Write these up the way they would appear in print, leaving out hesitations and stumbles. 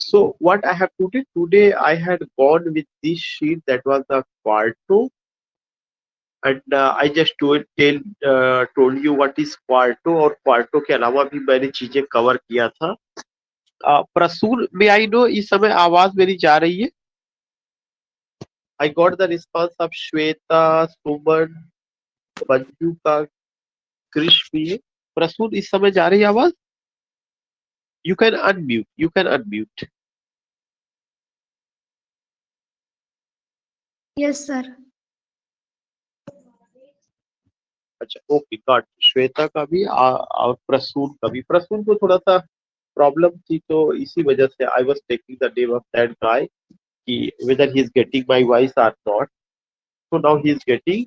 So what I have to do today, I had gone with this sheet that was the quarto, and I just told you what is quarto, और quarto के अलावा भी मैंने चीजें cover किया था। प्रसून, मे I know इस समय आवाज मेरी जा रही है? I got the response of Shweta, Suman, Manju का, कृष भी है। प्रसून, इस समय जा रही है आवाज? You can unmute, you can unmute. Yes, sir. अच्छा, ओके, गॉट। श्वेता का भी और प्रसून का भी। प्रसून को थोड़ा सा प्रॉब्लम थी, तो इसी वजह से I was taking the name of that guy कि whether he is getting my voice or not. तो नाउ ही इज गेटिंग।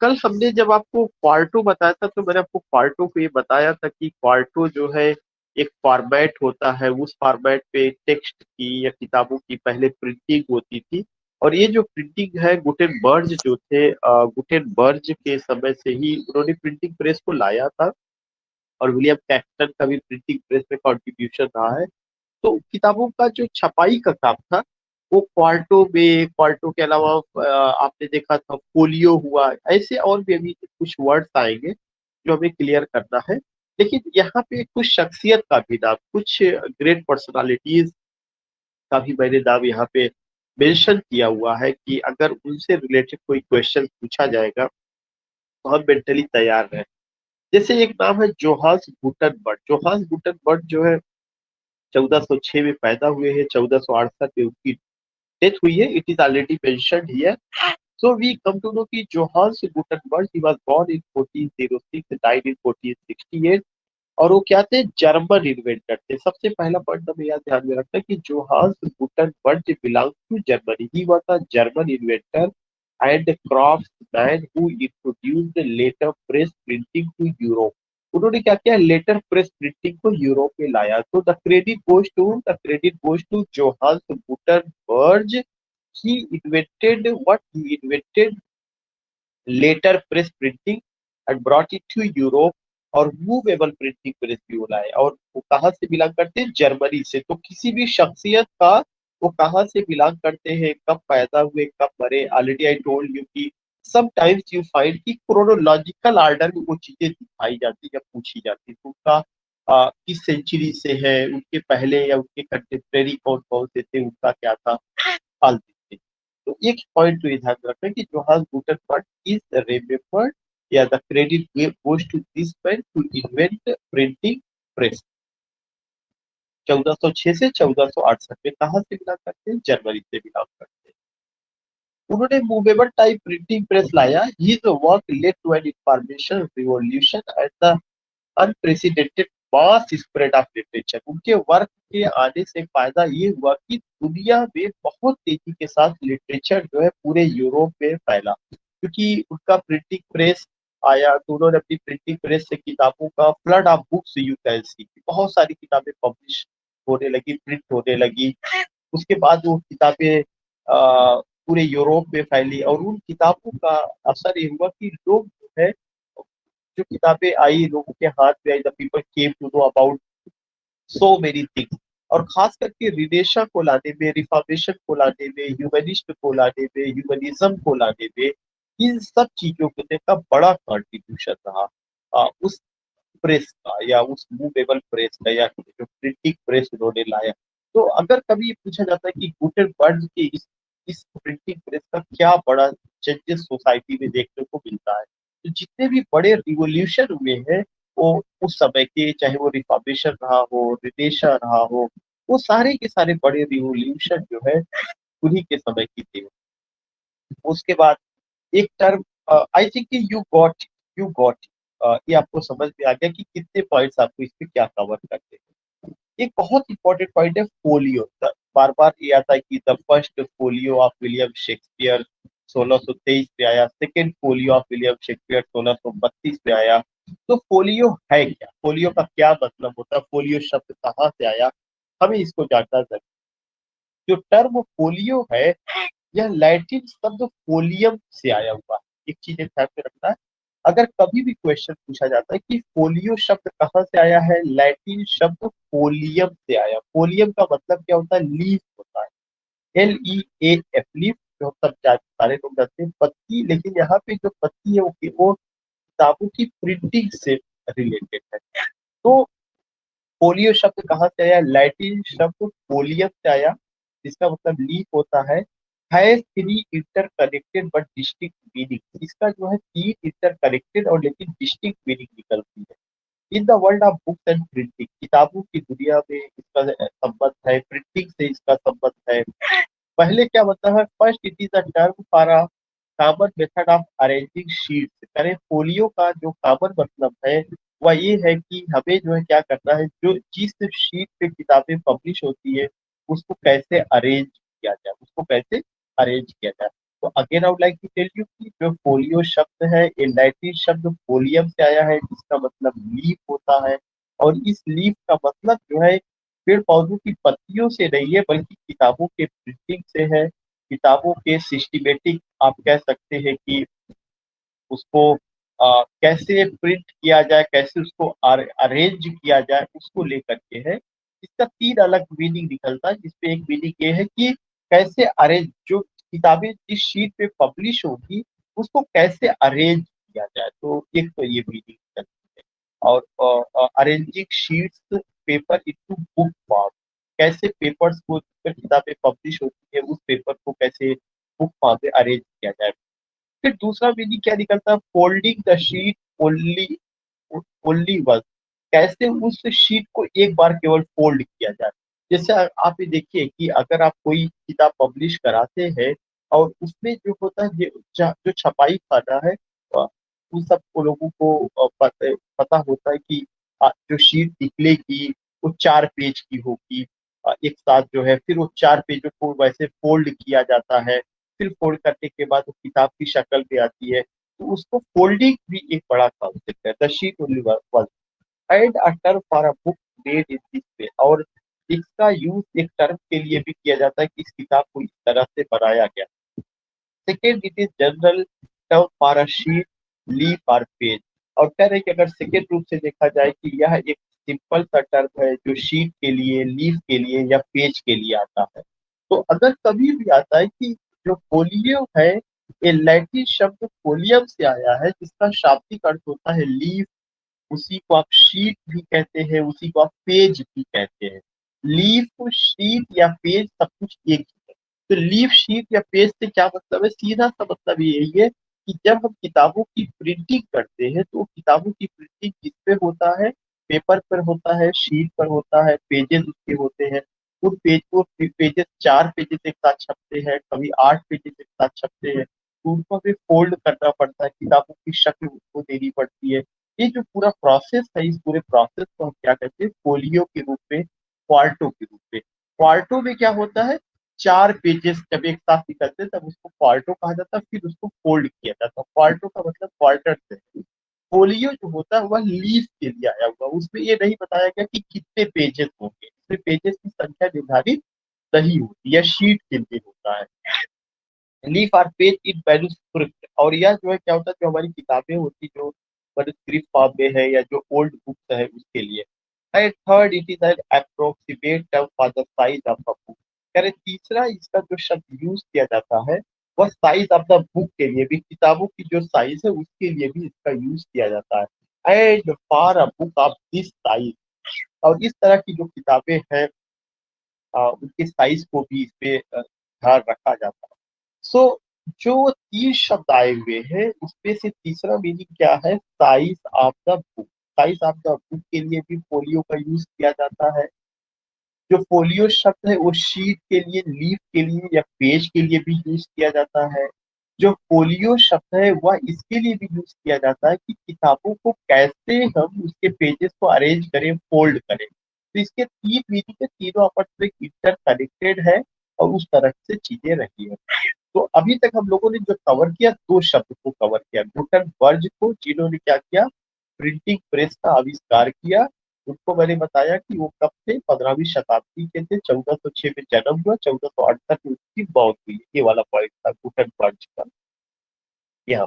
कल हमने जब आपको क्वार्टो बताया था, तो मैंने आपको क्वार्टो को ये बताया था कि क्वार्टो जो है एक फॉर्मेट होता है, उस फॉर्मेट पे टेक्स्ट की या किताबों की पहले प्रिंटिंग होती थी। और ये जो प्रिंटिंग है, गुटेनबर्ग जो थे, गुटेनबर्ग के समय से ही उन्होंने प्रिंटिंग प्रेस को लाया था। और विलियम कैक्सटन का भी प्रिंटिंग प्रेस में कॉन्ट्रीब्यूशन रहा है। तो किताबों का जो छपाई का काम था, वो क्वार्टो में, क्वार्टो के अलावा आपने देखा था फोलियो हुआ, ऐसे और भी अभी कुछ वर्ड्स आएंगे जो हमें क्लियर करना है। लेकिन यहाँ पे कुछ शख्सियत का भी नाम, कुछ ग्रेट पर्सनालिटीज का भी मैंने नाम यहाँ पे मेंशन किया हुआ है कि अगर उनसे रिलेटेड कोई क्वेश्चन पूछा जाएगा तो हम मेंटली तैयार रहे। जैसे एक नाम है जोहान्स गुटनबर्ग। जोहान्स गुटनबर्ग जो है 1406 में पैदा हुए हैं, 1468 में उनकी डेथ हुई है। It is already mentioned here. So we come to know कि Johannes Gutenberg, he was born in 1406, died in 1468। और वो क्या थे? जर्मन इन्वेंटर थे। सबसे पहला पॉइंट हमें यहाँ ध्यान में रखना है कि Johannes Gutenberg belong to Germany. He was a German inventor and craftsman who introduced letter press printing to Europe. उन्होंने क्या किया? लेटर प्रेस प्रिंटिंग को यूरोप में लाया। तो the credit goes to Johannes Gutenberg. he invented letter press printing and brought it to Europe. और movable printing press भी वो लाए। और वो कहाँ से बिलोंग करते हैं? जर्मनी से। तो किसी भी शख्सियत का वो कहाँ से बिलोंग करते हैं, कब पैदा हुए, कब मरे, ऑलरेडी आई टोल्ड यू कि समटाइम्स यू फाइंड कि क्रोनोलॉजिकल ऑर्डर में वो चीजें दिखाई जाती या पूछी जाती। तो उनका किस सेंचुरी से है, उनके पहले या उनके कंटेम्प्रेरी कौन कौन से थे, उनका क्या था, फालतू थे। तो एक पॉइंट तो ये ध्यान रखना कि जोहान्स गुटेनबर्ग इज रिमेम्बर्ड या the credit goes to this man to invent printing press. 1406 से 1468 में कहाँ से बिलोंग करते हैं? जर्मनी से बिलोंग करते हैं। उन्होंने मूवेबल टाइप प्रिंटिंग प्रेस लाया। His work led to an information revolution at the unprecedented mass spread of literature. उनके वर्क के आने से फायदा ये हुआ कि दुनिया में बहुत तेजी के साथ लिटरेचर जो है पूरे यूरोप में फैला, क्योंकि उनका प्रिंटिंग प्रेस आया। तो उन्होंने अपनी प्रिंटिंग प्रेस से किताबों का flood of books you can see, बहुत सारी किताबें पब्लिश होने लगी, प्रिंट होने लगी। उसके बाद वो किताबें पूरे यूरोप में फैली। और उन किताबों का असर ये हुआ कि लोग जो है, जो किताबें आई लोगों के हाथ में आई, the people came to know about so many things. और खास करके रिनेशा को लाने में, रिफॉर्मेशन को लाने में, ह्यूमनिस्ट को लाने में, ह्यूमनिज्म को लाने में, इन सब चीजों के का बड़ा कंट्रीब्यूशन रहा उस प्रेस का, या उस मूवेबल प्रेस का, या जो प्रिंटिंग प्रेस उन्होंने लाया। तो अगर कभी ये पूछा जाता है कि गुटेनबर्ग के इस प्रिंटिंग प्रेस का क्या बड़ा चेंजेस सोसाइटी में देखने को मिलता है, तो जितने भी बड़े रिवोल्यूशन हुए हैं वो उस समय के, चाहे वो रिफॉर्मेशन रहा हो, रिनेशा रहा हो, वो सारे के सारे बड़े रिवोल्यूशन जो है उन्हीं के समय की थे। उसके बाद एक term, I think you got, ये आपको समझ में आ गया कि कितने पॉइंट्स आपको इस पे क्या कवर करते हैं। एक बहुत इंपॉर्टेंट पॉइंट है फोलियो। बार बार ये आता है कि the first folio of William Shakespeare 1623 में आया, second folio of William Shakespeare 1632 में आया। तो फोलियो है क्या? फोलियो का क्या मतलब होता है? फोलियो शब्द कहाँ से आया, हमें इसको जानना जरूरी। जो टर्म फोलियो है, यह लैटिन शब्द फोलियम से आया हुआ है। एक चीज ध्यान में रखना है, अगर कभी भी क्वेश्चन पूछा जाता है कि फोलियो शब्द कहाँ से आया है, लैटिन शब्द फोलियम से आया। फोलियम का मतलब क्या होता है, लीफ होता है, LEAF, लीफ, जो सब सारे लोग जानते हैं, पत्ती। लेकिन यहाँ पे जो पत्ती है वो किताबों की प्रिंटिंग से रिलेटेड है। तो फोलियो शब्द कहाँ से आया, लैटिन शब्द फोलियम से आया, जिसका मतलब लीफ होता है। Three interconnected but distinct meaning, इसका जो है तीन इंटरकनेक्टेड और लेकिन डिस्टिंक्ट मीनिंग निकलती है। In the world of books and printing, किताबों की दुनिया में इसका संबंध है, प्रिंटिंग से इसका संबंध है। पहले क्या मतलब है, first it is a term for a common method of arranging sheets. करें फोलियो का जो कॉमन मतलब है वह ये है कि हमें जो है क्या करना है, जो जिस शीट पे किताबें पब्लिश होती है उसको कैसे अरेंज किया जाए, उसको कैसे अरेंज किया जाए। तो again I would like to tell you कि जो फोलियो शब्द है ये लैटिन शब्द फोलियम से आया है, जिसका मतलब लीफ होता है। और इस लीफ का मतलब जो है पेड़ पौधों की पत्तियों से नहीं है, बल्कि किताबों के प्रिंटिंग से है। किताबों के सिस्टमेटिक आप कह सकते हैं कि उसको कैसे प्रिंट किया जाए, कैसे उसको अरेंज किया जाए, उसको लेकर के है। इसका तीन अलग मीनिंग निकलता है, जिसपे एक मीनिंग ये है कि कैसे अरेंज, जो किताबें जिस शीट पे पब्लिश होगी उसको कैसे अरेंज किया जाए। तो एक तो ये मीनिंग निकलती है। और arranging sheets paper into book form, कैसे पेपर्स को, जिस पर किताबें पब्लिश होती है उस पेपर को कैसे बुक फॉर्म में अरेंज किया जाए। फिर दूसरा मीनिंग क्या निकलता है, folding the sheet only, only once, कैसे उस शीट को एक बार केवल फोल्ड किया जाए। जैसे आप ये देखिए कि अगर आप कोई किताब पब्लिश कराते हैं और उसमें जो होता है जो छपाई खाना है, उन सब लोगों को पता होता है कि जो शीट निकलेगी वो 4 पेज की होगी। एक साथ जो है फिर वो 4 पेजों को वैसे फोल्ड किया जाता है। फिर फोल्ड करने के बाद वो किताब की शक्ल पे आती है। तो उसको फोल्डिंग भी एक बड़ा कॉन्सेप्ट है, the sheet only one and a term for a book made in this way. और इसका यूज एक टर्म के लिए भी किया जाता है कि इस किताब को इस तरह से बनाया गया। Second, it is general term for a sheet, leaf और पेज। और कह रहे हैं कि अगर सेकेंड रूप से देखा जाए कि यह एक सिंपल सा टर्म है जो शीट के लिए, लीफ के लिए या पेज के लिए आता है। तो अगर कभी भी आता है कि जो फोलियो है ये लैटिन शब्द फोलियम से आया है, जिसका शाब्दिक अर्थ होता है लीफ, उसी को आप शीट भी कहते हैं, उसी को आप पेज भी कहते हैं। लीफ, शीट या पेज सब कुछ एक ही है। तो लीफ, शीट या पेज से क्या मतलब है, सीधा सा मतलब यही है कि जब हम किताबों की प्रिंटिंग करते हैं तो किताबों की प्रिंटिंग किस पे होता है, पेपर पर होता है, शीट पर होता है, पेजेस उसके होते हैं। उन पेज को पेजेस 4 पेजेस एक साथ छपते हैं, कभी 8 पेजेस एक साथ छपते हैं। तो उनको हमें फोल्ड करना पड़ता है, किताबों की शक्ल उसको देनी पड़ती है। ये जो पूरा प्रोसेस है, इस पूरे प्रोसेस को हम क्या कहते हैं, फोलियो के रूप में, क्वार्टो के रूप में। क्वार्टो में क्या होता है, 4 पेजेस जब एक साथ निकलते हैं तब उसको क्वार्टो कहा जाता है, फिर उसको फोल्ड किया जाता है। क्वार्टो का मतलब क्वार्टर से। फोलियो जो होता है वह लीफ के लिए आया हुआ, उसमें ये नहीं बताया गया कि कितने पेजेस होंगे, इसमें पेजेस की संख्या निर्धारित नहीं होती, यह शीट के लिए होता है। Leaf or page in manuscript, और यह जो है क्या होता है, जो हमारी किताबें होती जो मैन्युस्क्रिप्ट फॉर्म में है या जो ओल्ड बुक्स है उसके लिए। And third, it is an approximate term for the size of the book. यानी तीसरा इसका जो शब्द यूज किया जाता है वह साइज ऑफ द बुक के लिए भी, किताबों की जो साइज है उसके लिए भी इसका यूज किया जाता है। And for a book of this size, और इस तरह की जो किताबें हैं उनके साइज को भी इस पे ध्यान रखा जाता है। सो जो तीन शब्द आए हुए हैं उसमें से तीसरा मीनिंग क्या है, size of the book. Size of the book के लिए भी फोलियो का यूज किया जाता है। जो फोलियो शब्द है वो शीट के लिए, लीफ के लिए या पेज के लिए भी यूज किया जाता है। जो फोलियो शब्द है वह इसके लिए भी यूज किया जाता है कि किताबों को कैसे हम उसके पेजेस को अरेंज करें, फोल्ड करें। तो इसके तीन मीनिंग है, तीनों आपस में इंटर कनेक्टेड है और उस तरह से चीजें रही है। तो अभी तक हम लोगों ने जो कवर किया, दो शब्द को कवर किया, गुटनबर्ग को, जिन्होंने क्या किया, प्रिंटिंग प्रेस का आविष्कार किया। उनको मैंने बताया कि वो कब थे, 15वीं शताब्दी के थे, 1406 में जन्म हुआ, 1468 में उसकी मौत हुई। ये वाला पॉइंट था गुटनबर्ग का यहाँ।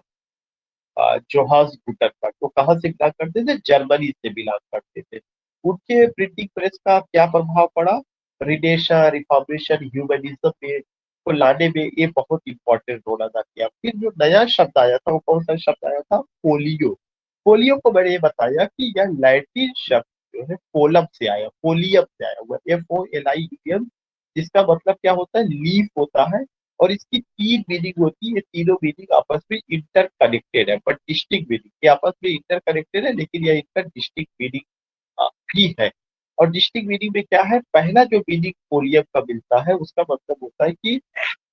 जोहास गुटनबर्ग, वो कहाँ से बिलोंग करते थे? जर्मनी से बिलोंग करते थे। उनके प्रिंटिंग प्रेस का क्या प्रभाव पड़ा? रिनेशा, रिफॉर्मेशन, ह्यूमनिज्म में को लाने में ये बहुत इंपॉर्टेंट रोल अदा किया। फिर जो नया शब्द आया था वो कौन सा शब्द आया था? पोलियो। पोलियो को मैंने ये बताया कि यह लैटिन शब्द जो है पोलम से आया, पोलियम से आया हुआ, FOLIUM, जिसका मतलब क्या होता है? लीफ होता है। और इसकी तीन मीनिंग होती है, ये तीनों मीनिंग आपस में इंटर कनेक्टेड है, बट डिस्टिंक्ट मीनिंग, ये आपस में इंटर कनेक्टेड है लेकिन यह इनका डिस्टिंक्ट मीनिंग भी है। और डिस्टिंक्ट मीनिंग में क्या है? पहला जो मीनिंग पोलियम का मिलता है उसका मतलब होता है कि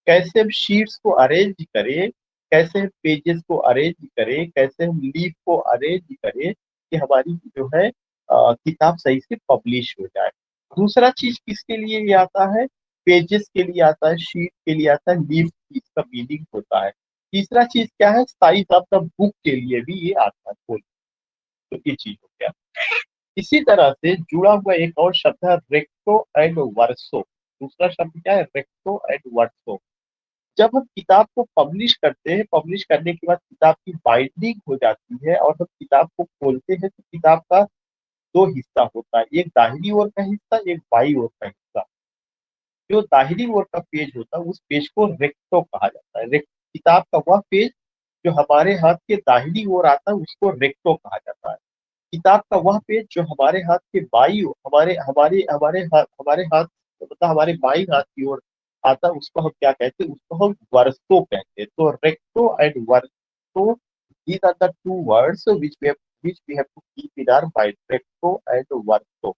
कैसे हम शीट्स को अरेंज करें, कैसे हम पेजेस को अरेंज करें, कैसे हम लीफ को अरेंज करें कि हमारी जो है किताब सही से पब्लिश हो जाए। दूसरा चीज किसके लिए ये आता है? पेजेस के लिए आता है, शीट के लिए आता है, लीफ की इसका मीनिंग होता है। तीसरा चीज क्या है? साइज ऑफ द बुक के लिए भी ये आता है फुल। तो ये चीज हो गया। इसी तरह से जुड़ा हुआ एक और शब्द है रेक्टो एंड वर्सो। दूसरा शब्द क्या है? Recto and verso. जब हम किताब को पब्लिश करते हैं, पब्लिश करने के बाद किताब की बाइंडिंग हो जाती है और हम किताब को खोलते हैं तो किताब का दो हिस्सा होता है, एक दाहिनी ओर का हिस्सा, एक बाईं ओर का हिस्सा। जो दाहिनी ओर का पेज होता है उस पेज को रेक्टो कहा जाता है। किताब का वह पेज जो हमारे हाथ के दाहिनी ओर आता है उसको रेक्टो कहा जाता है। किताब का वह पेज जो हमारे हाथ के बाई ओर, हमारे हाथ मतलब हमारे बाई हाथ की ओर आता है उसको हम क्या कहते हैं? उसको हम वर्सो कहते हैं। तो recto and verso, these are the two words which we have to keep in our mind, recto and verso।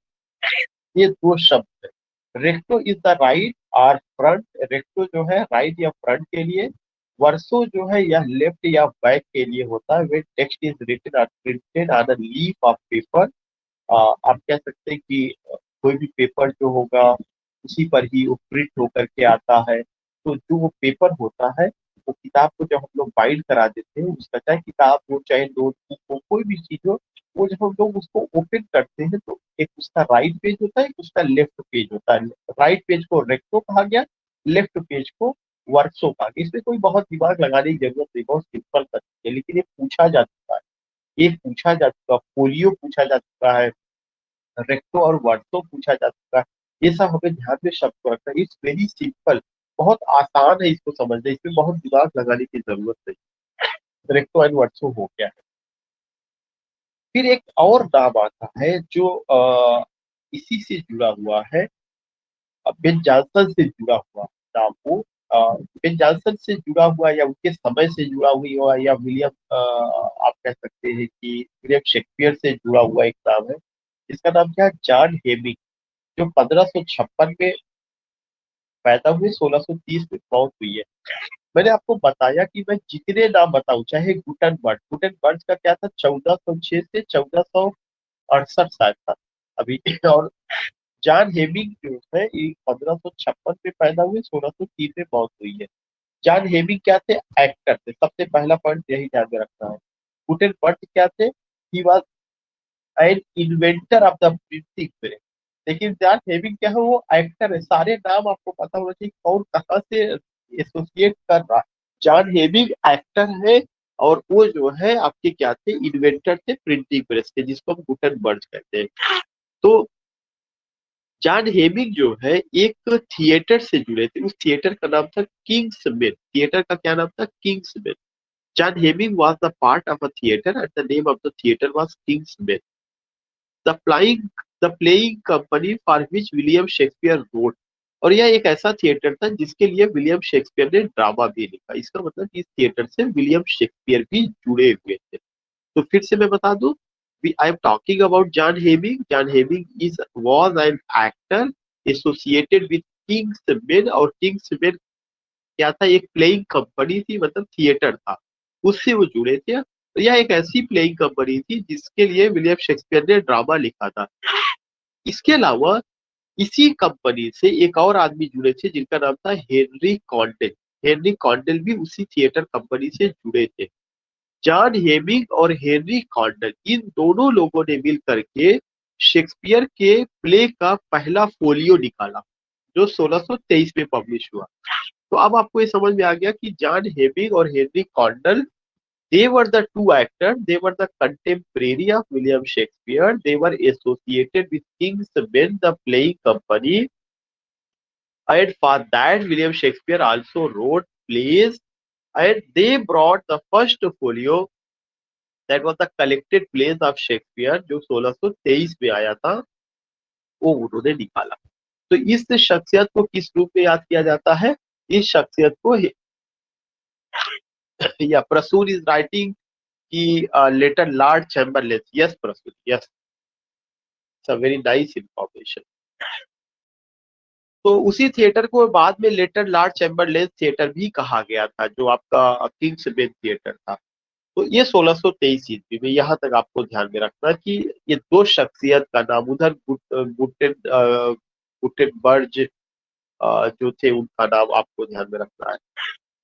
ये दो शब्द है। रेक्टो इज द राइट और फ्रंट, रेक्टो जो है राइट या फ्रंट के लिए, वर्सो जो है या लेफ्ट या बैक के लिए होता है। वे टेक्स्ट इज रिटन और printed on a leaf of paper. आप कह सकते हैं कि कोई भी पेपर जो होगा उसी पर ही वो प्रिंट होकर के आता है। तो जो वो पेपर होता है वो किताब को जब हम लोग बाइंड करा देते हैं, उसका चाहे किताब हो चाहे नोटबुक हो कोई भी चीज हो, वो जब हम लोग उसको ओपन करते हैं तो एक उसका राइट पेज होता है, एक उसका लेफ्ट पेज होता है। राइट पेज को रेक्टो कहा गया, लेफ्ट पेज को वर्सो कहा गया। इसमें कोई बहुत दिमाग लगाने की जरूरत नहीं, बहुत सिंपल तरीके है, लेकिन ये पूछा जा चुका है, ये पूछा जा चुका, पोलियो पूछा जा चुका है, रेक्टो और वर्सो पूछा जा चुका है। ये सब हमें ध्यान में शब्द को रखना है। इट्स वेरी सिंपल, बहुत आसान है इसको समझना, इसमें बहुत दिमाग लगाने की जरूरत नहीं। रेक्टो एंड वर्सो हो गया है। फिर एक और नाम आता है जो इसी से जुड़ा हुआ है, बेन जॉनसन से जुड़ा हुआ नाम वो, बेन जॉनसन से जुड़ा हुआ या उनके समय से जुड़ा हुआ या विलियम, आप कह सकते हैं कि विलियम शेक्सपियर से जुड़ा हुआ एक नाम है, जिसका नाम क्या है? जॉन हेमिंग, जो 1556 में पैदा हुए, 1630 में मौत हुई है। मैंने आपको बताया कि मैं जितने नाम बताऊं, चाहे गुटनबर्ग, गुटनबर्ग का क्या था? 1406 से 1468 शायद था अभी। और जॉन हेमिंग जो है ये 1556 में पैदा हुए, 1603 में मौत हुई है। जॉन हेमिंग क्या थे? एक्टर थे। सबसे पहला पॉइंट यही ध्यान में रखना है। गुटेनबर्ग क्या थे? ही was N inventor of the printing press. लेकिन जॉन हेमिंग क्या है? वो एक्टर है। सारे नाम आपको पता होना चाहिए कौन कहाँ से एसोसिएट कर रहा है। जॉन हेमिंग एक्टर है और वो जो है आपके क्या थे? इन्वेंटर थे प्रिंटिंग प्रेस के, जिसको हम गुटेनबर्ग कहते हैं। तो जॉन हेमिंग जो है एक थिएटर से जुड़े थे, उस थिएटर का नाम था किंग्समैन। थिएटर का क्या नाम था? Kingsman. John Heming was the part of a theatre and the name of the theatre was Kingsman. The plying the playing company for which William Shakespeare wrote. और यह एक ऐसा थिएटर था जिसके लिए विलियम शेक्सपियर ने ड्रामा भी लिखा। इसका मतलब इस थिएटर से विलियम शेक्सपियर भी जुड़े हुए थे। तो फिर से मैं बता दूं, I am talking about John Hemming. John Hemming was an actor associated with Kingsman, और Kingsman क्या था? एक प्लेइंग कंपनी थी, मतलब थिएटर था, उससे वो जुड़े थे। तो यह एक ऐसी प्लेइंग कंपनी थी जिसके लिए विलियम शेक्सपियर ने ड्रामा लिखा था। इसके अलावा इसी कंपनी से एक और आदमी जुड़े थे जिनका नाम था हेनरी कॉन्डेल। हेनरी कॉन्डेल भी उसी थिएटर कंपनी से जुड़े थे। जॉन हेमिंग और हेनरी कॉन्डल, इन दोनों लोगों ने मिल करके शेक्सपियर के प्ले का पहला फोलियो निकाला, जो 1623 में पब्लिश हुआ। तो अब आपको ये समझ में आ गया कि जॉन हेमिंग और Henry Condell They were the two actors. They were the contemporary of William Shakespeare. They were associated with King's Men, the playing company. And for that, William Shakespeare also wrote plays. And they brought the first folio, that was the collected plays of Shakespeare, जो 1623 में आया था, वो उन्होंने निकाला। तो इस शख्सियत को किस रूप में याद किया जाता है? इस शख्सियत को या प्रसून इज राइटिंग की letter Lord Chamberlain. Yes Prasoon, yes, it's a very nice information. तो उसी थिएटर को बाद में लेटर लॉर्ड चैम्बरलेन थिएटर भी कहा गया था, जो आपका किंग्स बेन थिएटर था। तो ये 1623 ईस्वी में, यहाँ तक आपको ध्यान में रखना कि ये दो शख्सियत का नाम, उधर गुटेनबर्ग जो थे उनका नाम आपको ध्यान में रखना है।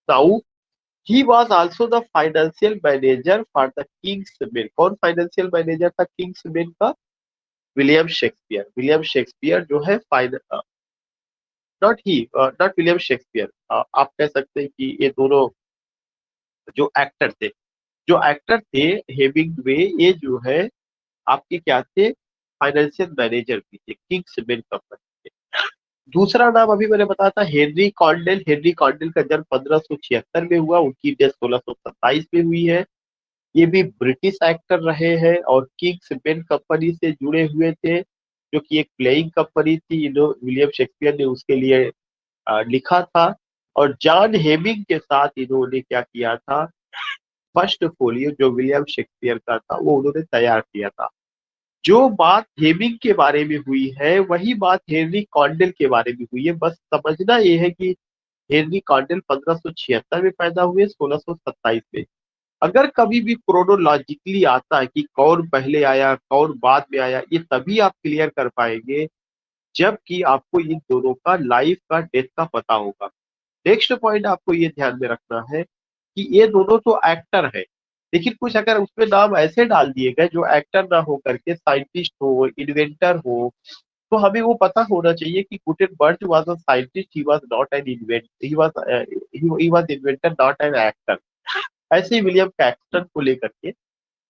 Now he was also the financial manager for the King's main. कौन फाइनेंशियल मैनेजर था किंग्स मेन का? William Shakespeare. विलियम शेक्सपियर जो है नॉट विलियम शेक्सपियर, आप कह सकते हैं कि ये दोनों जो एक्टर थे, हेमिंग्वे, ये जो है आपके क्या थे? फाइनेंशियल मैनेजर भी थे किंग्स मेन कंपनी के। दूसरा नाम अभी मैंने बताया था हेनरी कॉन्डेल। हेनरी कॉन्डेल का जन्म 1576 में हुआ, उनकी डेथ 1627 में हुई है। ये भी ब्रिटिश एक्टर रहे हैं और किंग्स मेन कंपनी से जुड़े हुए थे, जो कि एक प्लेइंग कंपनी थी। विलियम शेक्सपियर ने उसके लिए लिखा था। और जॉन हेमिंग के साथ इन्होंने क्या किया था? फर्स्ट फोलियो जो विलियम शेक्सपियर का था वो उन्होंने तैयार किया था। जो बात हेमिंग के बारे में हुई है वही बात हेनरी कॉन्डेल के बारे में हुई है। बस समझना ये है कि हेनरी कॉन्डेल 1576 में पैदा हुए, 1627 में। अगर कभी भी क्रोनोलॉजिकली आता है कि कौन पहले आया कौन बाद में आया, ये तभी आप क्लियर कर पाएंगे जबकि आपको इन दोनों का लाइफ का डेथ का पता होगा। नेक्स्ट पॉइंट आपको ये ध्यान में रखना है कि ये दोनों तो एक्टर है, लेकिन कुछ अगर उसमें नाम ऐसे डाल दिए गए जो एक्टर ना हो करके साइंटिस्ट हो, इन्वेंटर हो, तो हमें वो पता होना चाहिए कि Gutenberg was a scientist, he was not an invent, he was inventor not an actor. ऐसे ही विलियम कैक्सटन को लेकर के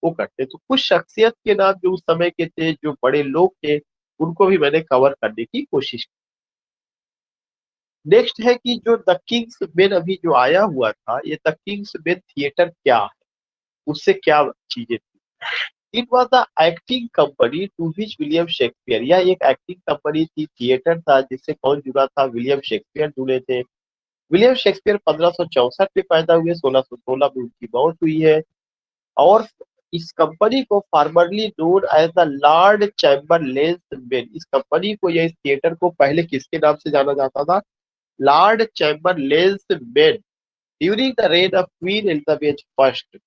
वो करते। तो कुछ शख्सियत के नाम जो उस समय के थे, जो बड़े लोग थे, उनको भी मैंने कवर करने की कोशिश की। नेक्स्ट है कि जो द किंग्स मेन अभी जो आया हुआ था, ये द किंग्स मेन थिएटर क्या है, उससे क्या चीजें थी? It was the acting company to which William Shakespeare. यह एक एक्टिंग कंपनी थी, थिएटर था, जिससे कौन जुड़ा था? विलियम शेक्सपियर जुड़े थे। विलियम शेक्सपियर 1564 में पैदा हुए, 1616 में उनकी मौत हुई है। और इस कंपनी को formerly known as the Lord Chamberlain men, इस कंपनी को या इस थिएटर को पहले किसके नाम से जाना जाता था? Lord Chamberlain main, during the rain of queen Elizabeth first.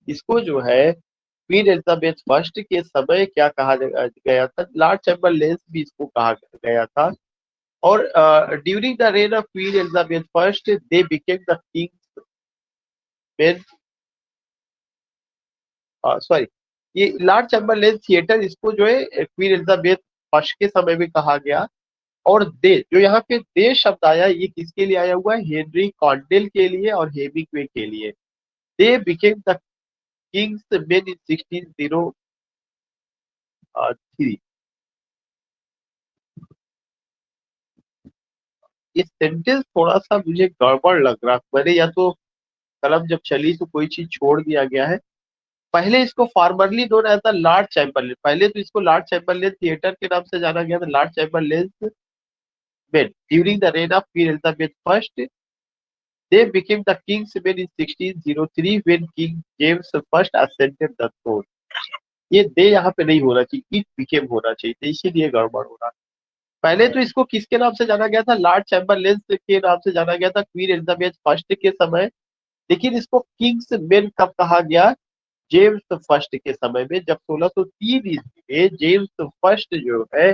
इसको जो है क्वीन एलिजाबेथ फर्स्ट के समय क्या कहा गया था? लॉर्ड चैम्बरलेन भी इसको कहा गया था। और during the rain of queen Elizabeth first they became the King's main, sorry, ये लॉर्ड चैम्बरलेन थिएटर, इसको जो है क्वीन एलिजाबेथ फर्स्ट के समय में कहा गया। और दे, जो यहाँ पे दे शब्द आया, ये किसके लिए आया हुआ है? हेनरी कॉन्डेल के लिए और हेमिंग्वे के लिए। They became the King's Men in 1603। ये सेंटेंस थोड़ा सा मुझे गड़बड़ लग रहा है। मैंने या तो कलम जब चली तो कोई चीज छोड़ दिया गया है। पहले इसको formerly known as the Lord Chamberlain, पहले तो इसको लॉर्ड चैम्बरलेन थिएटर के नाम से जाना गया था, Lord Chamberlain main. During the rain of queen Elizabeth first they became the king's men in 1603 when King James first ascended the throne। ये दे यहाँ पे नहीं होना चाहिए, इट बिकेम होना चाहिए था, इसीलिए गड़बड़ हो रहा है। पहले तो इसको किसके नाम से जाना गया था? लॉर्ड चैम्बरलेन के नाम से जाना गया था क्वीन एलिजाबेथ फर्स्ट के समय। लेकिन इसको किंग्स मेन कब कहा गया? जेम्स फर्स्ट के समय में, जब 1603 ईस्वी में जेम्स फर्स्ट जो है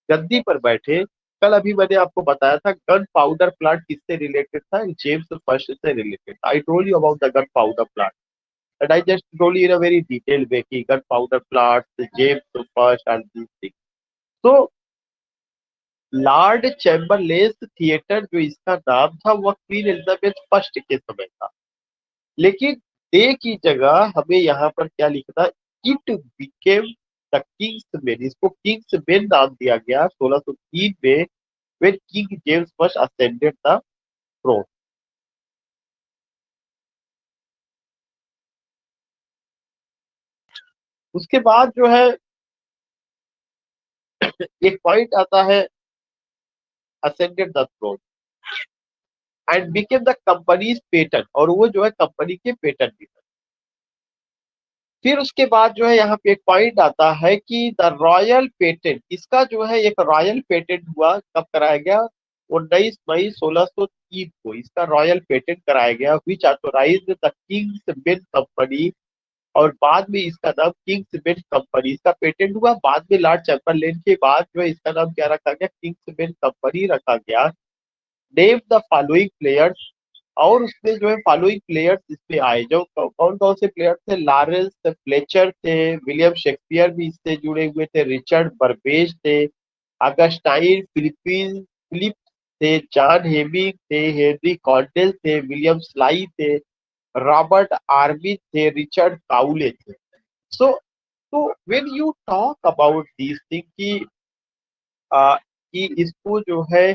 गद्दी पर बैठे। कल अभी मैंने आपको बताया था गन पाउडर प्लांट किससे रिलेटेड था? जेम्स फर्स्ट से रिलेटेड। I told you about the gunpowder plant and I just told you in a very detail way कि gunpowder plant, James First and this thing. तो Lord Chamberlain theatre जो इसका नाम था वह queen Elizabeth first के समय था। लेकिन दे की जगह हमें यहाँ पर क्या लिखना, it became the Kings man, इसको किंग्स मैन नाम दिया गया 1603 में, when King James first ascended the throne। उसके बाद जो है एक पॉइंट आता है, ascended the throne and became the company's patron, और वो जो है कंपनी के पेटर्न भी थे। फिर उसके बाद जो है यहाँ पे एक पॉइंट आता है कि द रॉयल पेटेंट, इसका जो है एक रॉयल पेटेंट हुआ, कब कराया गया, 19 मई 1603 को इसका रॉयल पेटेंट कराया गया, which authorised the King's Men company, और बाद में इसका नाम किंग्स मेन कंपनी, इसका पेटेंट हुआ, बाद में लॉर्ड चैम्बरलेन के बाद जो है इसका नाम क्या रखा गया, किंग्स मेन कंपनी रखा गया। नेम द फॉलोइंग प्लेयर्स, और उसमें जो है फॉलोइंग प्लेयर्स इसमें आए, जो कौन कौन से प्लेयर थे, लॉरेंस फ्लेचर थे, विलियम शेक्सपियर भी इससे जुड़े हुए थे, रिचर्ड बर्बेज थे, अगस्टाइन फिलिप थे, जॉन हेमिंग थे, हेनरी कॉन्डेल थे, विलियम स्लाई थे, रॉबर्ट आर्मिन थे, रिचर्ड काउले थे। सो तो when you talk about this thing कि इसको जो है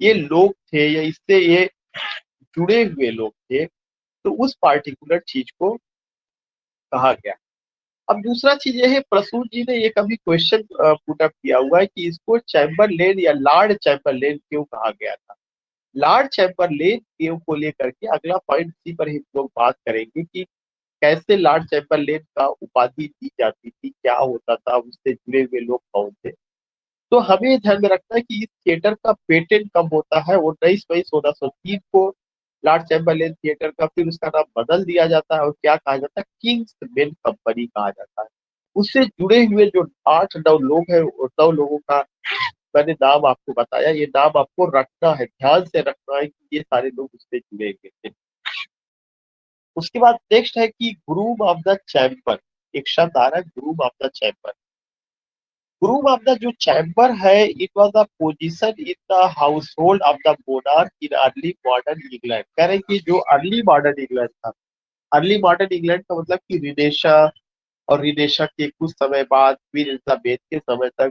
ये लोग थे या इससे ये जुड़े हुए लोग थे, तो उस पार्टिकुलर चीज को कहा गया। अब दूसरा चीज ये है, प्रसून जी ने एक अभी क्वेश्चन पुट अप किया हुआ है कि इसको चैम्बरलेन या लॉर्ड चैम्बरलेन क्यों कहा गया था। लॉर्ड चैम्बरलेन क्यों को लेकर के अगला पॉइंट, इसी पर ही लोग बात करेंगे कि कैसे लॉर्ड चैम्बरलेन का उपाधि दी जाती थी, क्या होता था, उससे जुड़े हुए लोग कौन थे। तो हमें ध्यान में रखना है कि इस थिएटर का पेटेंट कब होता है, 19 मई 1603 को लॉर्ड चैम्बरलेन थिएटर का, फिर उसका नाम बदल दिया जाता है और क्या कहा जाता है, किंग्स मेन कंपनी कहा जाता है। उससे जुड़े हुए जो 8-9 लोग हैं, 9 लोगों का मैंने नाम आपको बताया, ये नाम आपको रखना है, ध्यान से रखना है कि ये सारे लोग उससे जुड़े हुए थे। उसके बाद नेक्स्ट है कि ग्रूम ऑफ द चैम्बर, एक शब्द आ रहा है groom of the chamber. Groom of the जो चैम्बर है, it was the position in the household of the monarch in early modern England. कह रहे हैं कि जो अर्ली मॉडर्न इंग्लैंड था, अर्ली मॉडर्न इंग्लैंड का मतलब कि रिनेशा, और रिनेशा के कुछ समय बाद क्वीन एलिजाबेथ के समय तक,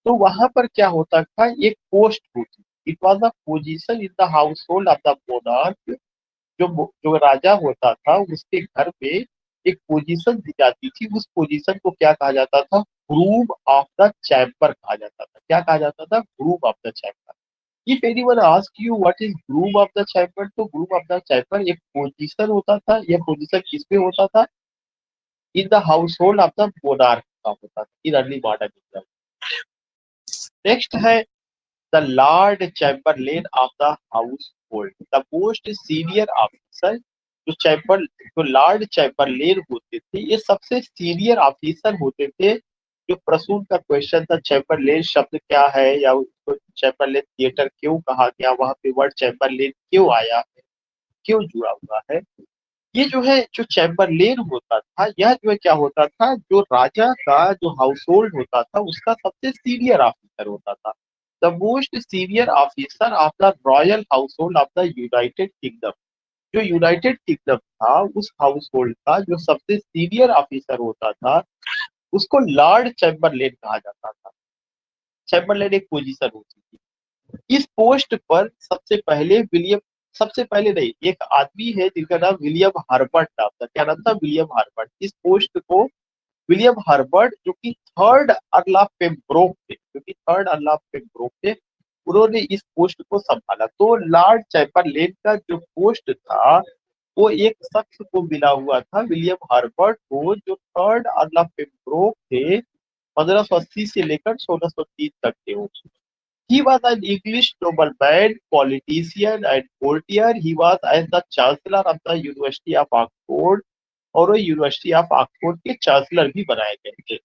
तो वहां पर क्या होता था, एक पोस्ट होती, it was the position in the household of the monarch, जो राजा होता था उसके घर में एक पोजीशन दी जाती थी, उस पोजीशन को क्या कहा जाता था, ग्रूम ऑफ द चैम्बर कहा जाता था। क्या कहा जाता था, groom of the chamber. If anyone ask you what is groom of the chamber, तो ग्रूम ऑफ द चैम्बर एक पोजीशन होता था, यह पोजीशन किसमें होता था, in the household of the monarch का होता था in early modern India. Next है the Lord Chamberlain of the household, the most senior officer. जो लॉर्ड चैम्बरलेन होते थे, ये सबसे सीनियर ऑफिसर होते थे। जो प्रसून का क्वेश्चन था, चैम्बरलेन शब्द क्या है, या उसको चैम्बरलेन थिएटर क्यों कहा गया, वहां पे वर्ड चैम्बरलेन क्यों आया है, क्यों जुड़ा हुआ है, ये जो है जो चैम्बरलेन होता था, यह जो है क्या होता था, जो राजा का जो हाउस होल्ड होता था उसका सबसे सीनियर ऑफिसर होता था, the most senior officer of the royal house hold of the United kingdom. जो यूनाइटेड किंगडम था, उस हाउस होल्ड का जो सबसे सीनियर ऑफिसर होता था, उसको लॉर्ड चैम्बरलेन कहा जाता था। चैम्बरलेन एक पोजीशन होती थी। इस पोस्ट पर सबसे पहले नहीं, एक आदमी है जिनका नाम विलियम हर्बर्ट नाम था। क्या नाम था, विलियम हर्बर्ट। इस पोस्ट को विलियम हर्बर्ट, जो कि थर्ड अर्ल ऑफ पेम्ब्रोक थे, उन्होंने इस पोस्ट को संभाला। तो लॉर्ड चैम्बरलेन का जो पोस्ट था, वो एक शख्स को मिला हुआ था, विलियम हर्बर्ट को, जो थर्ड अर्ल ऑफ पेम्ब्रोक थे, 1580 से लेकर 1603 तक थे। He was an English nobleman, politician, and courtier. He was as the chancellor of the University of Oxford, और वो यूनिवर्सिटी ऑफ ऑक्सफोर्ड के चांसलर भी बनाए गए थे।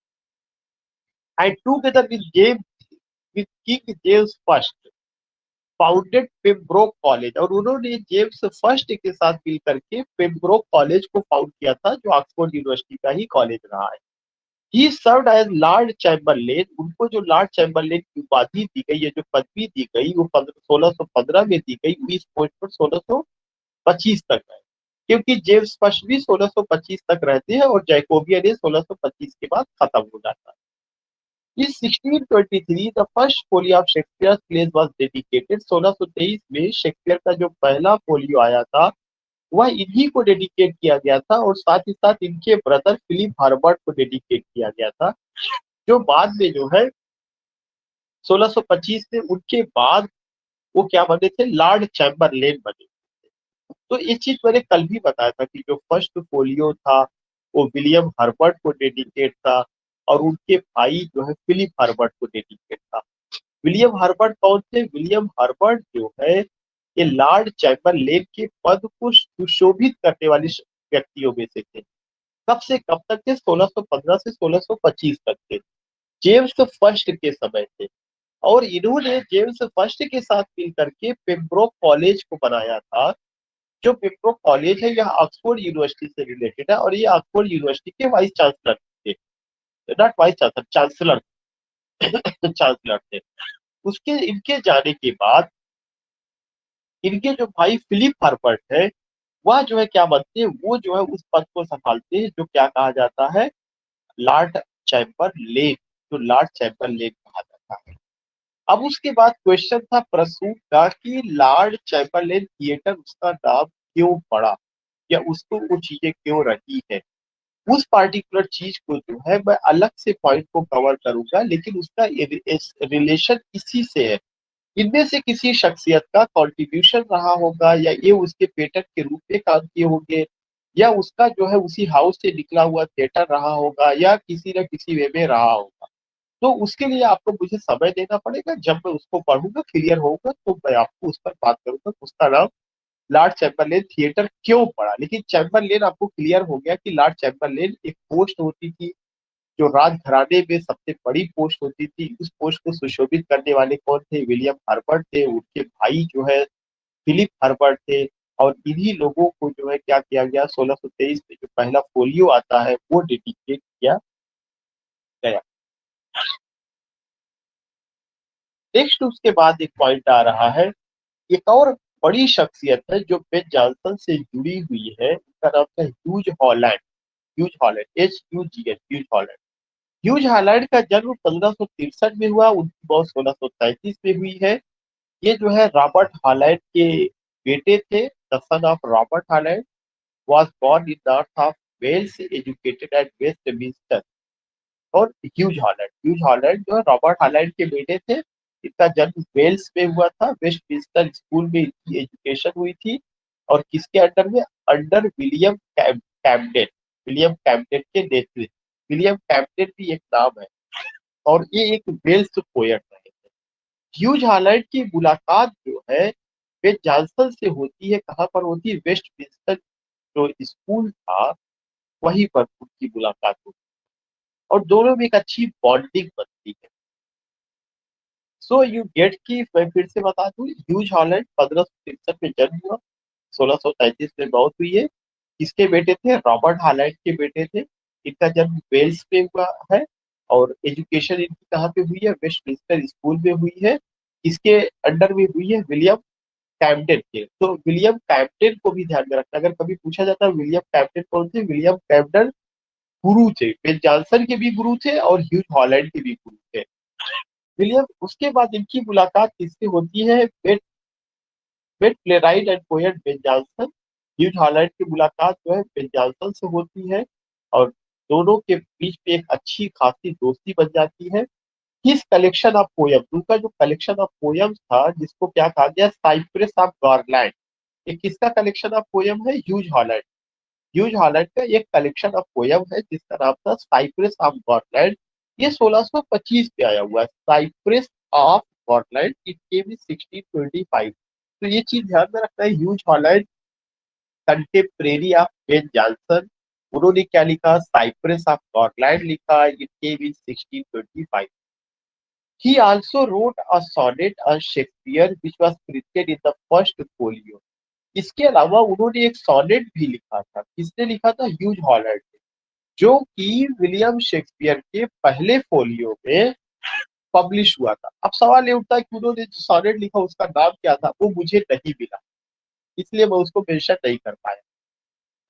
And together with king James first founded Pembroke college, और उन्होंने James first के साथ मिल करके पेम्ब्रोक कॉलेज को फाउंड किया था, जो ऑक्सफोर्ड यूनिवर्सिटी का ही कॉलेज रहा है। He served as Lord Chamberlain, उनको जो लॉर्ड चैम्बरलेन की उपाधि दी गई है, जो पदवी दी गई, वो 1615 में दी गई, वो इस पोस्ट पर 1625 तक है। क्योंकि जेम्स फर्स्ट भी 1625 तक रहते हैं और जैकोबियन ये 1625 के बाद खत्म हो जाता है। In 1623, the first folio of Shakespeare's plays was dedicated। 1623 में शेक्सपियर का जो पहला फोलियो आया था वह इन्हीं को डेडिकेट किया गया था और साथ ही साथ इनके ब्रदर फिलिप हर्बर्ट को डेडिकेट किया गया था, जो बाद में जो है 1625 में उनके बाद वो क्या बने थे, लॉर्ड चैम्बरलेन बने। तो ये चीज मैंने कल भी बताया था कि जो फर्स्ट फोलियो था वो विलियम हर्बर्ट को डेडिकेट था और उनके भाई जो है फिलिप हर्बर्ट को डेडिकेट था। विलियम हर्बर्ट कौन थे? विलियम हर्बर्ट जो है ये लॉर्ड चैम्बरलेन के पद को सुशोभित करने वाले व्यक्तियों में से थे। कब से कब तक थे? 1615 से 1625 तक थे, जेम्स फर्स्ट के समय थे। और इन्होंने जेम्स फर्स्ट के साथ मिल करके पेम्ब्रोक कॉलेज को बनाया था। जो पेम्ब्रोक कॉलेज है यह ऑक्सफोर्ड यूनिवर्सिटी से रिलेटेड है और ये ऑक्सफोर्ड यूनिवर्सिटी के वाइस चांसलर थे, not vice chancellor, chancellor chancellor थे। उसके इनके जाने के बाद इनके जो भाई फिलिप हर्बर्ट है वह जो है क्या बनते हैं, वो जो है उस पद को संभालते हैं जो क्या कहा जाता है, लॉर्ड चैम्बरलेन, जो लॉर्ड चैम्बरलेन कहा जाता है। अब उसके बाद क्वेश्चन था प्रसून का कि लॉर्ड चैम्बरलेन थिएटर उसका नाम क्यों पड़ा या उसको वो चीजें क्यों रही है। उस पार्टिकुलर चीज को जो है मैं अलग से पॉइंट को कवर करूंगा, लेकिन उसका रिलेशन इसी से है। इनमें से किसी शख्सियत का कंट्रीब्यूशन रहा होगा या ये उसके पेटेंट के रूप में काम किए होंगे या उसका जो है उसी हाउस से निकला हुआ थिएटर रहा होगा या किसी न किसी वे में रहा होगा। तो उसके लिए आपको मुझे समय देना पड़ेगा, जब मैं उसको पढ़ूंगा क्लियर होगा तो मैं आपको उस पर बात करूंगा। उसका नाम लॉर्ड चैम्बरलेन थिएटर क्यों पड़ा। लेकिन चैम्बरलेन आपको क्लियर हो गया कि लॉर्ड चैम्बरलेन एक पोस्ट होती थी जो राजघराने में सबसे बड़ी पोस्ट होती थी। उस पोस्ट को सुशोभित करने वाले कौन थे? विलियम हर्बर्ट थे, उनके भाई जो है फिलिप हर्बर्ट थे। और इन्हीं लोगों को जो है क्या किया गया, 1623 में जो पहला फोलियो आता है वो डेडिकेट किया गया। नेक्स्ट उसके बाद एक पॉइंट आ रहा है, एक और बड़ी शख्सियत है जो बेन जॉनसन से जुड़ी हुई है, उसका नाम है Hugh Holland. Huge Holland, HUGH, huge Holland. Huge Holland का जन्म 1563 में हुआ, उनकी मौत 1633 में हुई है। ये जो है रॉबर्ट हॉलैंड के बेटे थे। The son of Robert Holland was born in north of Wales, educated at Westminster। और ह्यूज हॉलैंड जो है रॉबर्ट हॉलैंड के बेटे थे। इनका जन्म वेल्स में हुआ था, वेस्टमिंस्टर स्कूल में इनकी एजुकेशन हुई थी। और किसके अंडर में? अंडर कैम्पडेन, विलियम कैम्पडेन के नेतृत्व। विलियम कैम्पडेन भी एक नाम है और ये एक वेल्स पोएट रहे थे। ह्यूज हॉलैंड की मुलाकात जो है बेन जॉनसन से होती है, कहाँ पर होती है? वेस्टमिंस्टर जो स्कूल था वहीं पर उनकी मुलाकात होती है और दोनों में एक अच्छी बॉन्डिंग बनती है। सो यू गेट की मैं फिर से बता दूं, ह्यूज हॉलैंड 1563 में जन्म हुआ, 1633 में मौत हुई है। किसके बेटे थे? रॉबर्ट हॉलैंड के बेटे थे। इनका जन्म वेल्स में हुआ है और एजुकेशन इनकी कहाँ पे हुई है? वेस्टमिंस्टर स्कूल में हुई है। इसके अंडर में हुई है? विलियम कैम्पडेन के। तो विलियम कैम्पडेन को भी ध्यान में रखना, अगर कभी पूछा जाता है विलियम कैम्पडेन कौन थे, विलियम कैम्पडेन गुरु थे, बेन जॉनसन के भी गुरु थे और ह्यूज हॉलैंड के भी गुरु थे। विलियम, उसके बाद इनकी मुलाकात किससे होती है? Ben Ben playwright and poet Ben Jonson. Huge Holland की मुलाकात जो है बेन जॉनसन से होती है और दोनों के बीच में एक अच्छी खासी दोस्ती बन जाती है। हिज कलेक्शन ऑफ पोयम, उनका जो कलेक्शन ऑफ पोयम्स था जिसको क्या कहा गया, साइप्रेस ऑफ गार्लैंड, ये किसका कलेक्शन ऑफ पोयम है? Hugh Holland. ह्यूज हॉलैंड का एक कलेक्शन ऑफ पोयम है जिसका नाम था साइप्रेस ऑफ गॉटलैंड। ये 1625 में आया हुआ है, Cypress of Gotland. It came in 1625। तो ये चीज ध्यान में रखना है। Hugh Holland contemporary of Ben Jonson, उन्होंने क्या लिखा? साइप्रेस ऑफ गॉटलैंड लिखा। It came in 1625। He also wrote a sonnet on Shakespeare which was printed in the first folio। इसके अलावा उन्होंने एक सोनेट भी लिखा था। किसने लिखा था? ह्यूज हॉलैंड ने, जो कि विलियम शेक्सपियर के पहले फोलियो में पब्लिश हुआ था। अब सवाल ये उठता है कि उन्होंने जो सोनेट लिखा उसका नाम क्या था? वो मुझे नहीं मिला, इसलिए मैं उसको मेंशन नहीं कर पाया।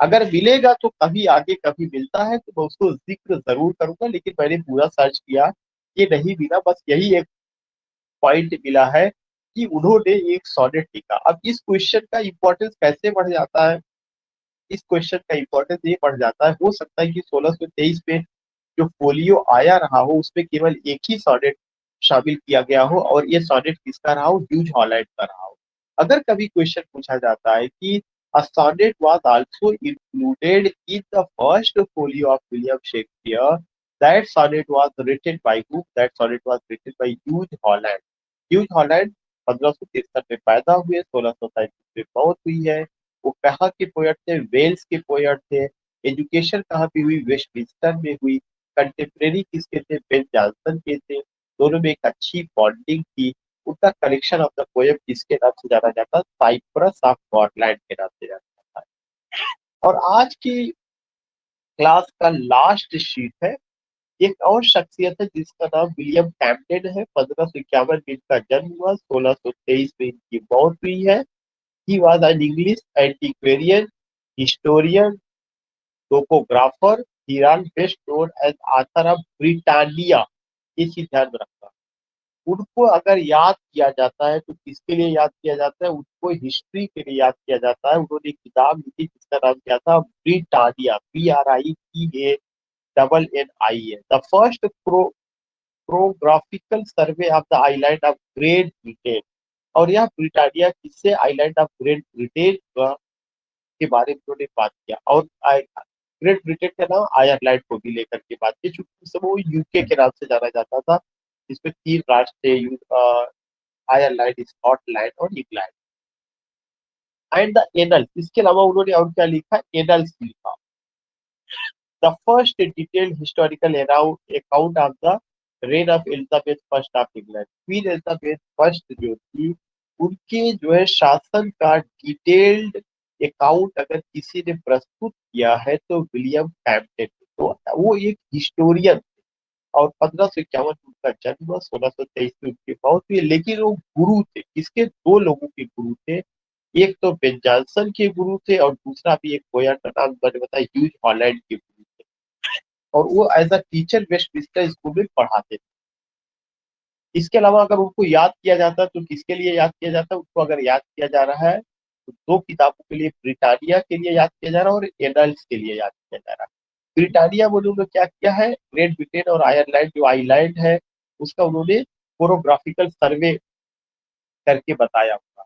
अगर मिलेगा तो कभी आगे कभी मिलता है तो मैं उसको जिक्र जरूर करूंगा, लेकिन मैंने पूरा सर्च किया, ये नहीं मिला। बस यही एक पॉइंट मिला है कि उन्होंने एक सोनेट लिखा। अब इस क्वेश्चन का इंपॉर्टेंस कैसे बढ़ जाता है, इस क्वेश्चन का इंपॉर्टेंस ये बढ़ जाता है, हो सकता है कि 1623 में जो फोलियो आया रहा हो उसमें केवल एक ही सॉनेट शामिल किया गया हो, और ये सॉनेट किसका रहा हो, ह्यूज हॉलैंड का रहा हो। अगर कभी क्वेश्चन पूछा जाता है कि a sonnet was also included in the first folio of William Shakespeare, that sonnet was written by whom? That sonnet was written by Hugh Holland. Huge Holland 1563 में पैदा हुए, 1637 में मौत हुई है। वो कहाँ के पोएट थे, वेल्स के पोएट थे। एजुकेशन कहाँ पे हुई, वेस्टमिंस्टर में हुई। कंटेम्प्रेरी किसके थे, बेन जॉनसन के थे। दोनों में एक अच्छी बॉन्डिंग थी। उनका कलेक्शन ऑफ द पोएम किसके नाम से जाना जाता है, साइप्रस ऑफ गॉडलैंड के नाम से जाना जाता है। और आज की क्लास का लास्ट शीट है, एक और शख्सियत है जिसका नाम विलियम कैम्पडेन है। 1551 में इनका जन्म हुआ, 1623 में इनकी मौत हुई है। He was an English antiquarian, historian, topographer. He run best known as author of Britannia. ये चीज ध्यान में रखना। उनको अगर याद किया जाता है तो किसके लिए याद किया जाता है, उनको हिस्ट्री के लिए याद किया जाता है। उन्होंने एक किताब लिखी जिसका नाम क्या था, Britannia, BRITANNIA, the first topographical survey of the island of Great Britain. और यह ब्रिटानिया किससे, आइलैंड ऑफ ग्रेट ब्रिटेन के बारे में उन्होंने बात किया। और ग्रेट ब्रिटेन का नाम आयरलैंड को भी लेकर के बात की, चूंकि उस समय वो यूके के नाम से जाना जाता था, जिसमें तीन राष्ट्र थे, आयरलैंड, स्कॉटलैंड और इंग्लैंड। एंड द एनल्स, इसके अलावा उन्होंने और क्या लिखा, एनल्स लिखा, the first detailed historical account of the rain of Elizabeth first of England. Queen Elizabeth first जो थी, उनके जो है शासन का डिटेल्ड अकाउंट अगर किसी ने प्रस्तुत किया है तो विलियम हैम्पटन। तो वो एक हिस्टोरियन, और 1551 में उनका जन्म हुआ, 1623 में उनकी मौत हुई। लेकिन वो गुरु थे, किसके, दो लोगों के गुरु थे। एक तो बेन जॉनसन के गुरु थे, और दूसरा भी एक पोएट का नाम मैंने बताया, ह्यूज हॉलैंड के गुरु थे। और वो as a teacher Westminster school में पढ़ाते थे। इसके अलावा अगर उनको याद किया जाता है तो किसके लिए याद किया जाता है, उनको अगर याद किया जा रहा है तो दो किताबों के लिए, ब्रिटानिया के लिए याद किया जा रहा है और एडल्ट के लिए याद किया जा रहा है। ब्रिटानिया में उन्होंने क्या किया है, ग्रेट ब्रिटेन और आयरलैंड जो आइलैंड है उसका उन्होंने कोरोग्राफिकल सर्वे करके बताया हुआ।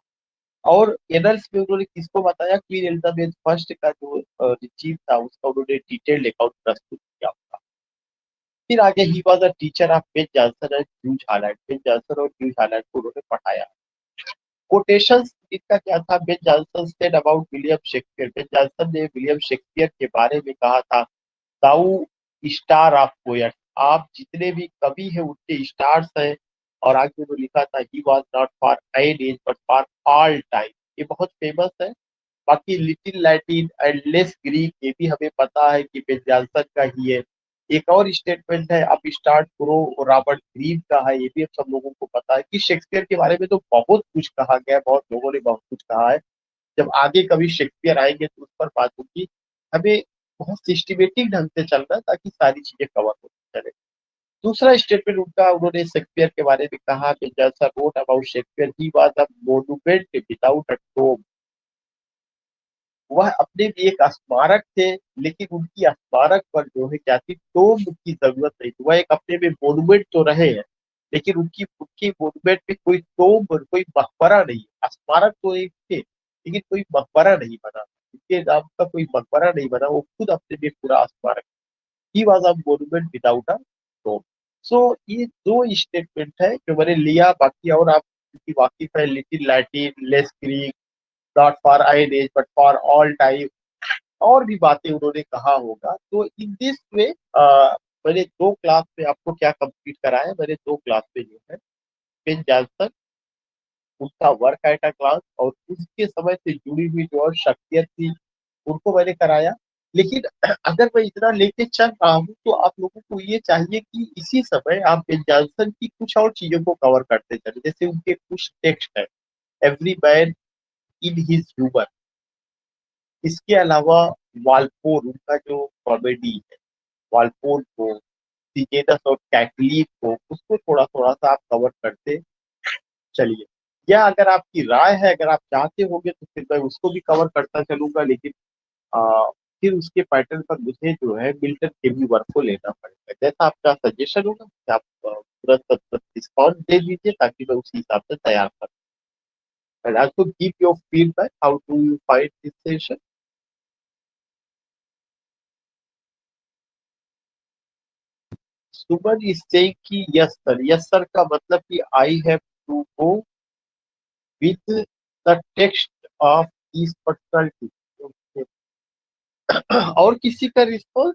और एनल्स में उन्होंने किसको बताया, क्वीन एलिजाबेथ फर्स्ट का जो चीफ था उसका उन्होंने डिटेल्ड अकाउंट प्रस्तुत किया हुआ। फिर आगे ही was a teacher of Ben Johnson and huge Holland. Ben Jonson और ह्यूज हॉलैंड को उन्होंने पढ़ाया। कोटेशंस इनका क्या था, Ben Jonson said about William Shakespeare. Ben Jonson ने विलियम शेक्सपियर के बारे में कहा था, दाऊ स्टार ऑफ पोएट, आप जितने भी कवि हैं उनके स्टार्स हैं। और आगे उन्होंने लिखा था, he was not for an age but for all time. ये बहुत फेमस है। बाकी little Latin and less Greek, ये भी हमें पता है कि बेन जॉनसन का ही है। एक और स्टेटमेंट है, अब स्टार्ट करो, रॉबर्ट ग्रीव का है। ये भी हम सब लोगों को पता है कि शेक्सपियर के बारे में तो बहुत कुछ कहा गया है, बहुत लोगों ने बहुत कुछ कहा है। जब आगे कभी शेक्सपियर आएंगे तो उस पर बात होगी। हमें बहुत सिस्टमेटिक ढंग से चलना है ताकि सारी चीजें कवर हो चले। दूसरा स्टेटमेंट उनका, उन्होंने शेक्सपियर के बारे में कहा कि जैसा wrote about Shakespeare, he was a monument without a tomb. वह अपने भी एक स्मारक थे, लेकिन उनकी स्मारक पर जो है क्या थी, टोम की जरूरत नहीं थी। वह एक अपने में मोन्यूमेंट तो रहे हैं, लेकिन उनकी उनकी मोन्यूमेंट में कोई टोम, कोई मकबरा नहीं। स्मारक तो एक थे लेकिन कोई मकबरा नहीं बना, उनके नाम का कोई मकबरा नहीं बना, वो खुद अपने में पूरा स्मारक। He was a monument without a tomb. So ये दो स्टेटमेंट है जो मैंने लिया। बाकी और आप की वाकिफ है, little Latin, less Greek, not for an age but for all time, और भी बातें उन्होंने कहा होगा। तो इन दिस वे मैंने दो क्लास में आपको क्या कंप्लीट कराया, मैंने दो क्लास में जो है बेन जॉनसन, उसका वर्क एट अ क्लास, और उसके समय से जुड़ी हुई जो और शख्सियत थी उनको मैंने कराया। लेकिन अगर मैं इतना लेके चल रहा हूँ तो आप लोगों को ये चाहिए कि इसी समय आप बेन जॉनसन की कुछ और चीजों को कवर करते चले। जैसे उनके कुछ टेक्स्ट है, every man in his humour. इसके अलावा वालपोर उनका जो कॉमेडी है, वालपोर को, सीजेदस और कैटलीन को, उसको थोड़ा थोड़ा सा आप कवर करते चलिए। या अगर आपकी राय है, अगर आप चाहते होंगे तो फिर मैं उसको भी कवर करता चलूंगा, लेकिन फिर उसके पैटर्न पर मुझे जो है मिल्टन के भी वर्क को लेना पड़ेगा। जैसा आपका सजेशन होगा मुझे आप पूरा सब रिस्पॉन्स दे दीजिए, ताकि मैं उसी हिसाब से तैयार कर। And also give your feedback, how do you find this session. Suman is saying कि यस सर, यस सर का मतलब कि I have to go with the text of this personal. और किसी का रिस्पॉन्स